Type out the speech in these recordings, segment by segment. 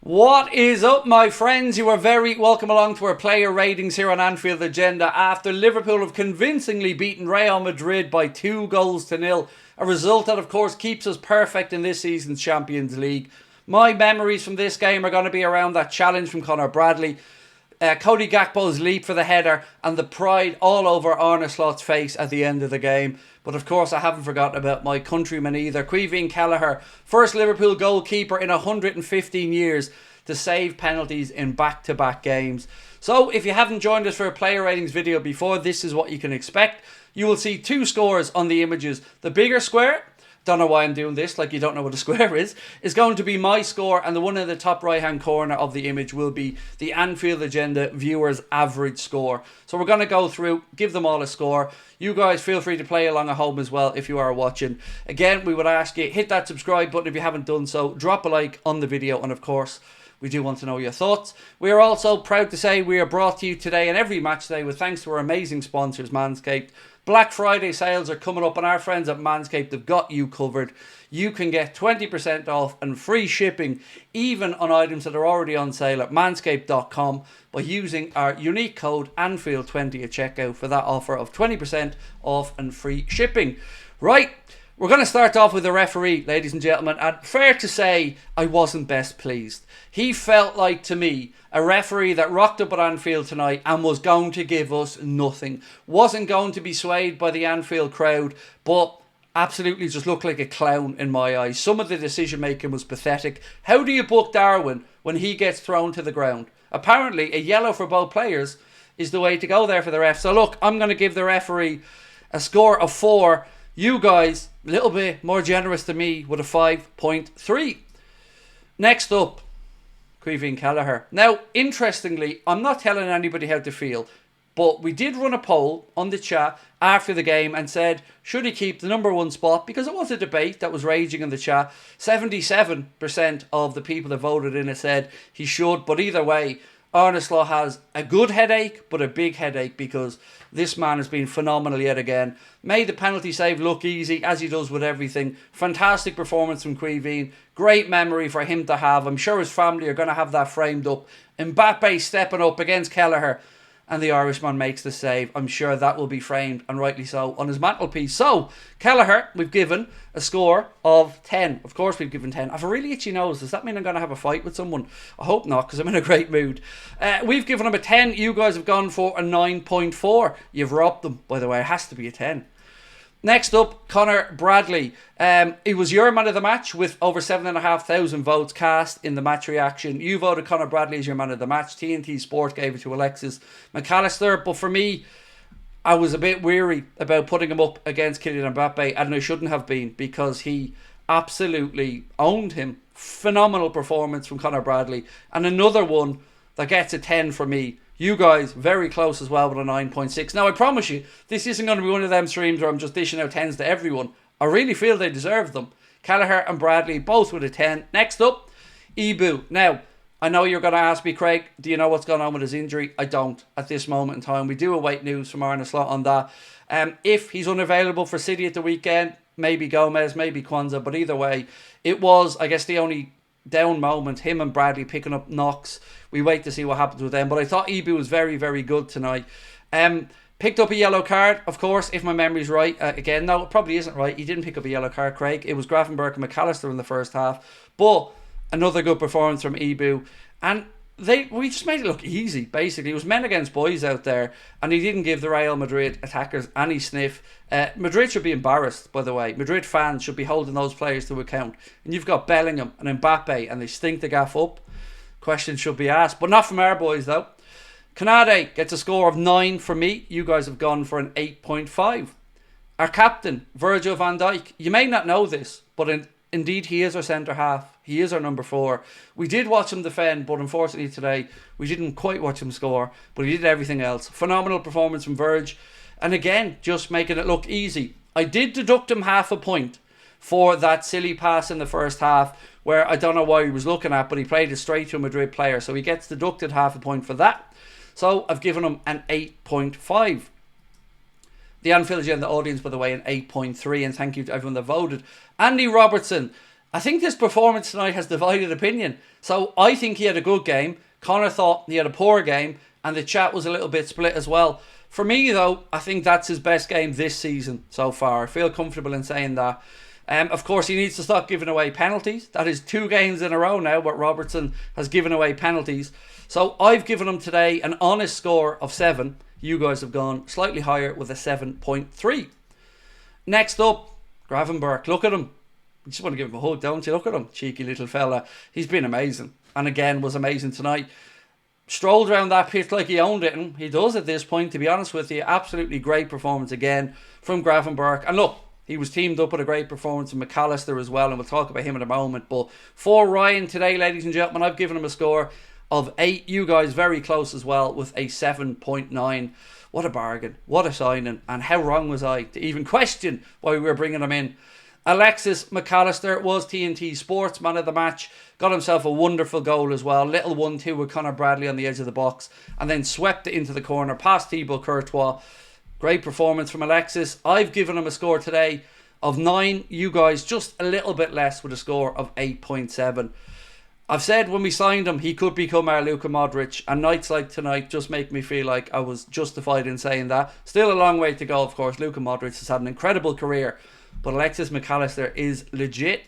What is up, my friends? You are very welcome along to our player ratings here on Anfield Agenda after Liverpool have convincingly beaten Real Madrid by 2-0. A result that, of course, keeps us perfect in this season's Champions League. My memories from this game are going to be around that challenge from Conor Bradley, Cody Gakpo's leap for the header, and the pride all over Arne Slot's face at the end of the game. But of course, I haven't forgotten about my countryman either. KELLEHER, first Liverpool goalkeeper in 115 years to save penalties in back-to-back games. So if you haven't joined us for a player ratings video before, this is what you can expect. You will see two scores on the images. The bigger square, don't know why I'm doing this, like you don't know what a square is going to be my score, and the one in the top right hand corner of the image will be the Anfield Agenda viewers' average score. So we're going to go through, give them all a score. You guys feel free to play along at home as well if you are watching. Again, we would ask you, hit that subscribe button if you haven't done so, drop a like on the video, and of course, we do want to know your thoughts. We are also proud to say we are brought to you today and every match day with thanks to our amazing sponsors, Manscaped. Black Friday sales are coming up and our friends at Manscaped have got you covered. You can get 20% off and free shipping even on items that are already on sale at manscaped.com by using our unique code Anfield20 at checkout for that offer of 20% off and free shipping. Right, we're going to start off with the referee, ladies and gentlemen, and fair to say I wasn't best pleased. He felt like, to me, a referee that rocked up at Anfield tonight and was going to give us nothing. Wasn't going to be swayed by the Anfield crowd, but absolutely just looked like a clown in my eyes. Some of the decision making was pathetic. How do you book Darwin when he gets thrown to the ground? Apparently, a yellow for both players is the way to go there for the ref. So look, I'm going to give the referee a score of 4. You guys, a little bit more generous than me with a 5.3. Next up, KELLEHER. Now, interestingly, I'm not telling anybody how to feel, but we did run a poll on the chat after the game and said, should he keep the number 1 spot? Because it was a debate that was raging in the chat. 77% of the people that voted in it said he should, but either way, Arne Slot has a good headache, but a big headache because this man has been phenomenal yet again. Made the penalty save look easy, as he does with everything. Fantastic performance from Quiveen. Great memory for him to have. I'm sure his family are going to have that framed up. Mbappe stepping up against Kelleher, and the Irishman makes the save. I'm sure that will be framed, and rightly so, on his mantelpiece. So, Kelleher, we've given a score of 10. Of course we've given 10. I have a really itchy nose. Does that mean I'm going to have a fight with someone? I hope not, because I'm in a great mood. We've given him a 10. You guys have gone for a 9.4. You've robbed them, by the way. It has to be a 10. Next up, Conor Bradley. It was your man of the match with over 7,500 votes cast in the match reaction. You voted Conor Bradley as your man of the match. TNT Sport gave it to Alexis McAllister. But for me, I was a bit weary about putting him up against Kylian Mbappe, and I shouldn't have been, because he absolutely owned him. Phenomenal performance from Conor Bradley. And another one that gets a 10 for me. You guys, very close as well with a 9.6. Now, I promise you, this isn't going to be one of them streams where I'm just dishing out 10s to everyone. I really feel they deserve them. Kelleher and Bradley, both with a 10. Next up, Ibu. Now, I know you're going to ask me, Craig, do you know what's going on with his injury? I don't at this moment in time. We do await news from Arne Slot on that. If he's unavailable for City at the weekend, maybe Gomez, maybe Kwanzaa, but either way, it was, I guess, the only down moment, him and Bradley picking up knocks. We wait to see what happens with them, but I thought Ibu was very, very good tonight. Picked up a yellow card, of course, if my memory's right. Again, no, it probably isn't right. He didn't pick up a yellow card, Craig. It was Gravenberch and McAllister in the first half, but another good performance from Ibu, and we just made it look easy, basically. It was men against boys out there, and he didn't give the Real Madrid attackers any sniff. Madrid should be embarrassed, by the way. Madrid fans should be holding those players to account. And you've got Bellingham and Mbappe, and they stink the gaff up. Questions should be asked, but not from our boys, though. Kanade gets a score of 9 for me. You guys have gone for an 8.5. Our captain, Virgil van Dijk. You may not know this, but indeed he is our centre-half. He is our number 4. We did watch him defend, but unfortunately today we didn't quite watch him score, but he did everything else. Phenomenal performance from Virg. And again, just making it look easy. I did deduct him half a point for that silly pass in the first half, where I don't know why he was looking at, but he played it straight to a Madrid player, so he gets deducted half a point for that. So I've given him an 8.5. The Anfield Agenda audience, by the way, an 8.3, and thank you to everyone that voted. Andy Robertson. I think this performance tonight has divided opinion. So I think he had a good game. Connor thought he had a poor game, and the chat was a little bit split as well. For me, though, I think that's his best game this season so far. I feel comfortable in saying that. Of course, he needs to stop giving away penalties. That is 2 games in a row now where Robertson has given away penalties. So I've given him today an honest score of 7. You guys have gone slightly higher with a 7.3. Next up, Gravenberch. Look at him. You just want to give him a hug, don't you? Look at him. Cheeky little fella. He's been amazing. And again, was amazing tonight. Strolled around that pitch like he owned it. And he does at this point, to be honest with you. Absolutely great performance again from Gravenberch. And look, he was teamed up with a great performance from McAllister as well. And we'll talk about him in a moment. But for Ryan today, ladies and gentlemen, I've given him a score of 8. You guys very close as well with a 7.9. What a bargain. What a signing. And how wrong was I to even question why we were bringing him in. Alexis McAllister was TNT Sports Man of the match. Got himself a wonderful goal as well. Little 1-2 with Conor Bradley on the edge of the box. And then swept it into the corner past Thibaut Courtois. Great performance from Alexis. I've given him a score today of 9. You guys just a little bit less with a score of 8.7. I've said when we signed him, he could become our Luka Modric. And nights like tonight just make me feel like I was justified in saying that. Still a long way to go, of course. Luka Modric has had an incredible career. But Alexis McAllister is legit.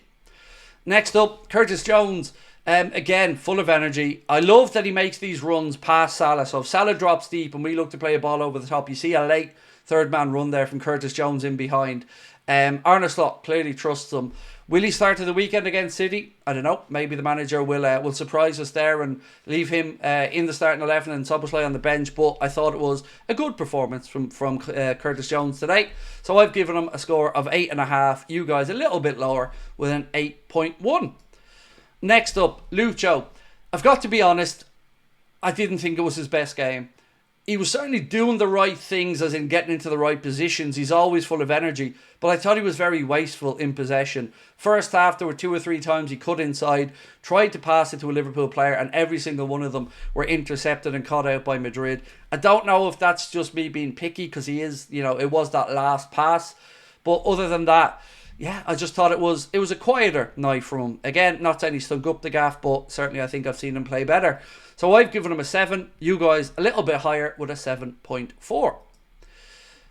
Next up, Curtis Jones. Again, full of energy. I love that he makes these runs past Salah. So if Salah drops deep and we look to play a ball over the top, you see a late third man run there from Curtis Jones in behind. Arne Slot clearly trusts him. Will he start to the weekend against City? I don't know. Maybe the manager will surprise us there and leave him in the starting 11 and Szoboszlai on the bench. But I thought it was a good performance from Curtis Jones today. So I've given him a score of 8.5. You guys a little bit lower with an 8.1. Next up, Lucho. I've got to be honest, I didn't think it was his best game. He was certainly doing the right things, as in getting into the right positions. He's always full of energy. But I thought he was very wasteful in possession. First half, there were 2 or 3 times he cut inside, tried to pass it to a Liverpool player, and every single one of them were intercepted and caught out by Madrid. I don't know if that's just me being picky, because he is, it was that last pass. But other than that, yeah, I just thought it was a quieter night from him. Again, not saying he stunk up the gaff, but certainly I think I've seen him play better. So I've given him a 7. You guys a little bit higher with a 7.4.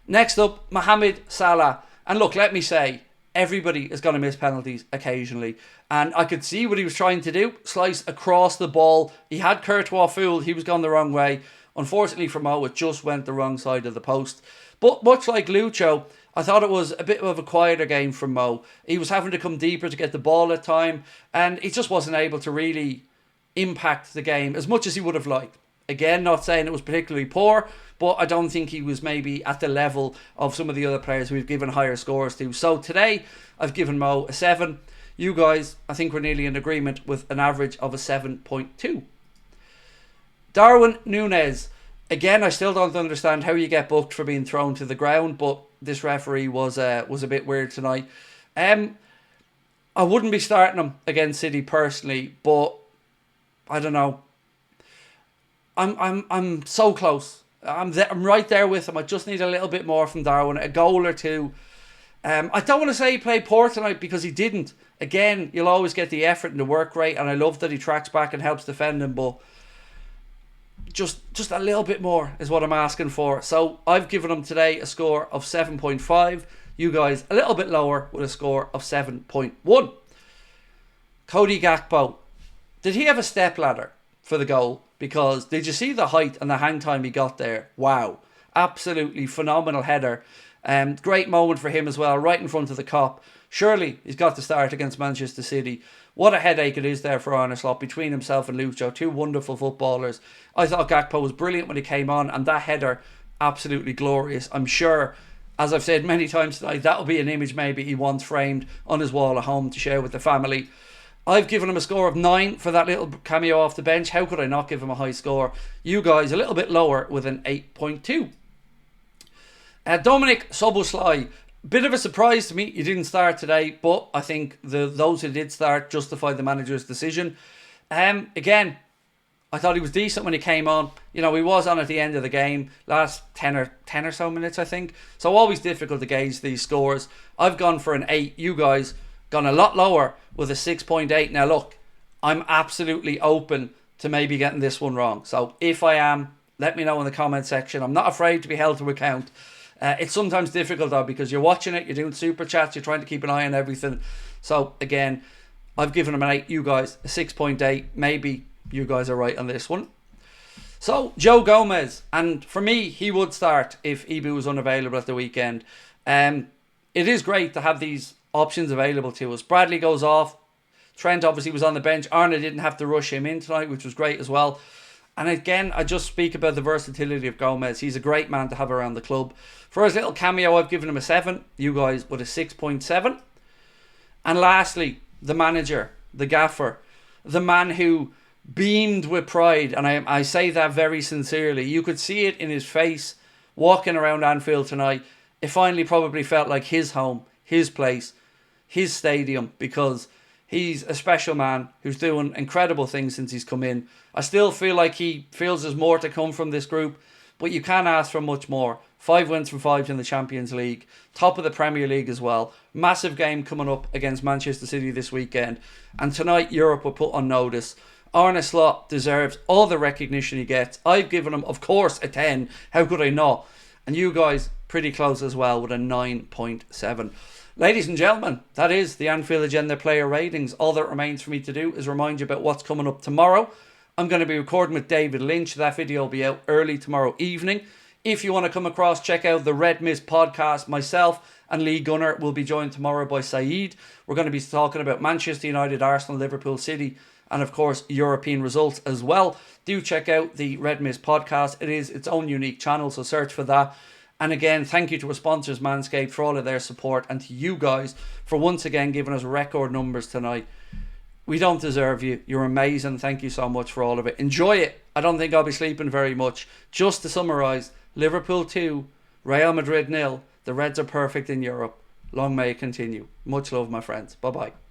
Next up, Mohamed Salah. And look, let me say, everybody is going to miss penalties occasionally. And I could see what he was trying to do. Slice across the ball. He had Courtois fooled. He was gone the wrong way. Unfortunately for Mo, it just went the wrong side of the post. But much like Lucho, I thought it was a bit of a quieter game from Mo. He was having to come deeper to get the ball at time. And he just wasn't able to really impact the game as much as he would have liked. Again, not saying it was particularly poor, but I don't think he was maybe at the level of some of the other players we've given higher scores to. So today, I've given Mo a 7. You guys, I think we're nearly in agreement with an average of a 7.2. Darwin Núñez. Again, I still don't understand how you get booked for being thrown to the ground, but this referee was a bit weird tonight. I wouldn't be starting him against City personally, but I don't know. I'm so close. I'm right there with him. I just need a little bit more from Darwin, a goal or 2. I don't want to say he played poor tonight because he didn't. Again, you'll always get the effort and the work rate, and I love that he tracks back and helps defend him, but just a little bit more is what I'm asking for. So I've given him today a score of 7.5. You guys a little bit lower with a score of 7.1. Cody Gakpo. Did he have a stepladder for the goal? Because did you see the height and the hang time he got there? Wow. Absolutely phenomenal header. Great moment for him as well, right in front of the cop. Surely he's got to start against Manchester City. What a headache it is there for Arne Slot between himself and Lucho. 2 wonderful footballers. I thought Gakpo was brilliant when he came on, and that header, absolutely glorious. I'm sure, as I've said many times tonight, that'll be an image maybe he wants framed on his wall at home to share with the family. I've given him a score of 9 for that little cameo off the bench. How could I not give him a high score? You guys a little bit lower with an 8.2. Dominic Szoboszlai. Bit of a surprise to me. He didn't start today, but I think those who did start justified the manager's decision. Again, I thought he was decent when he came on. He was on at the end of the game, last 10 or so minutes, I think. So always difficult to gauge these scores. I've gone for an 8. You guys gone a lot lower with a 6.8. Now look, I'm absolutely open to maybe getting this one wrong. So if I am, let me know in the comment section. I'm not afraid to be held to account. It's sometimes difficult though, because you're watching it, you're doing super chats, you're trying to keep an eye on everything. So again, I've given him an 8, you guys a 6.8. Maybe you guys are right on this one. So Joe Gomez, and for me, he would start if Ibu was unavailable at the weekend. It is great to have these options available to us. Bradley goes off. Trent obviously was on the bench. Arna didn't have to rush him in tonight, which was great as well. And again, I just speak about the versatility of Gomez. He's a great man to have around the club. For his little cameo, I've given him a 7. You guys with a 6.7. And lastly, the manager, the gaffer, the man who beamed with pride. And I say that very sincerely. You could see it in his face walking around Anfield tonight. It finally probably felt like his home, his place, his stadium, because he's a special man who's doing incredible things since he's come in. I still feel like he feels there's more to come from this group, but you can't ask for much more. 5 wins from 5 in the Champions League, top of the Premier League as well. Massive game coming up against Manchester City this weekend. And tonight, Europe were put on notice. Arne Slot deserves all the recognition he gets. I've given him, of course, a 10. How could I not? And you guys, pretty close as well with a 9.7. Ladies and gentlemen, that is the Anfield Agenda player ratings. All that remains for me to do is remind you about what's coming up tomorrow. I'm going to be recording with David Lynch. That video will be out early tomorrow evening. If you want to come across, check out the Red Mist podcast. Myself and Lee Gunner will be joined tomorrow by Saeed. We're going to be talking about Manchester United, Arsenal, Liverpool City, and of course European results as well. Do check out the Red Mist podcast. It is its own unique channel, so search for that. And again, thank you to our sponsors Manscaped for all of their support, and to you guys for once again giving us record numbers tonight. We don't deserve you. You're amazing. Thank you so much for all of it. Enjoy it. I don't think I'll be sleeping very much. Just to summarise, Liverpool 2, Real Madrid 0. The Reds are perfect in Europe. Long may it continue. Much love, my friends. Bye-bye.